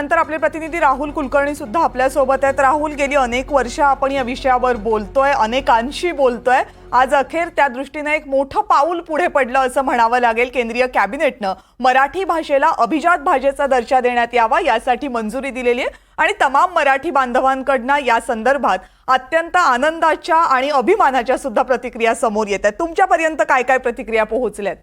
नंतर आपले प्रतिनिधी राहुल कुलकर्णी सुद्धा आपल्या सोबत आहेत। राहुल, गेली अनेक वर्ष आपण या विषयावर बोलतोय, अनेकांशी बोलतोय। आज अखेर त्या दृष्टीने एक मोठं पाऊल पुढे पडलं असं म्हणावं लागेल। केंद्रीय कॅबिनेटनं मराठी भाषेला अभिजात भाषेचा दर्जा देण्यात यावा यासाठी मंजुरी दिलेली आहे आणि तमाम मराठी बांधवांकडनं या संदर्भात अत्यंत आनंदाच्या आणि अभिमानाच्या सुद्धा प्रतिक्रिया समोर येत आहेत। तुमच्यापर्यंत काय काय प्रतिक्रिया पोहोचल्यात?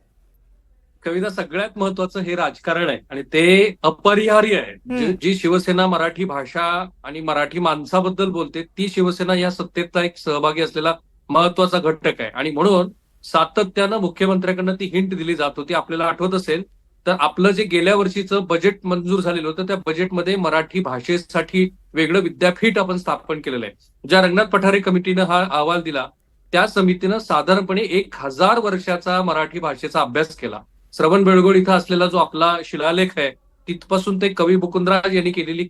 कविता, सगळ्यात महत्वाचं हे राजकारण आहे आणि ते अपरिहार्य आहे। जी शिवसेना मराठी भाषा आणि मराठी माणसाबद्दल बोलते ती शिवसेना या सत्तेतला एक सहभागी असलेला महत्वाचा घटक आहे आणि म्हणून सातत्यानं मुख्यमंत्र्यांकडनं ती हिंट दिली जात होती। आपल्याला आठवत असेल तर आपलं जे गेल्या वर्षीचं बजेट मंजूर झालेलं होतं त्या बजेटमध्ये मराठी भाषेसाठी वेगळं विद्यापीठ आपण स्थापन केलेलं आहे। ज्या रंगनाथ पठारे कमिटीनं हा अहवाल दिला त्या समितीनं साधारणपणे 1000 वर्षाचा मराठी भाषेचा अभ्यास केला। श्रवण बेळगोळ इथं असलेला जो आपला शिलालेख आहे तिथपासून ते कवी मुकुंदराज यांनी केलेली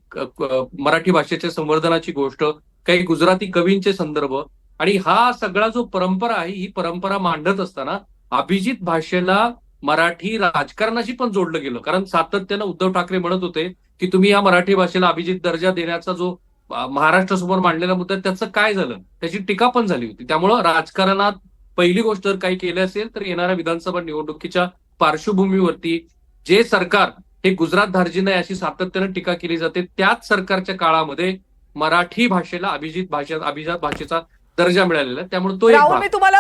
मराठी भाषेच्या संवर्धनाची गोष्ट, काही गुजराती कवींचे संदर्भ आणि हा सगळा जो परंपरा आहे ही परंपरा मांडत असताना अभिजित भाषेला मराठी राजकारणाशी पण जोडलं गेलं। कारण सातत्यानं उद्धव ठाकरे म्हणत होते की तुम्ही या मराठी भाषेला अभिजित दर्जा देण्याचा जो महाराष्ट्रासमोर मांडलेला मुद्दा त्याचं काय झालं, त्याची टीका पण झाली होती। त्यामुळं राजकारणात पहिली गोष्ट जर काही केली असेल तर येणाऱ्या विधानसभा निवडणुकीच्या पार्श्वभूमीवरती जे सरकार हे गुजरात धार्जिन आहे अशी सातत्यानं टीका केली जाते त्याच सरकारच्या काळामध्ये मराठी भाषेला अभिजात भाषेचा दर्जा मिळालेला आहे। त्यामुळे तो एक राहुल, मी तुम्हाला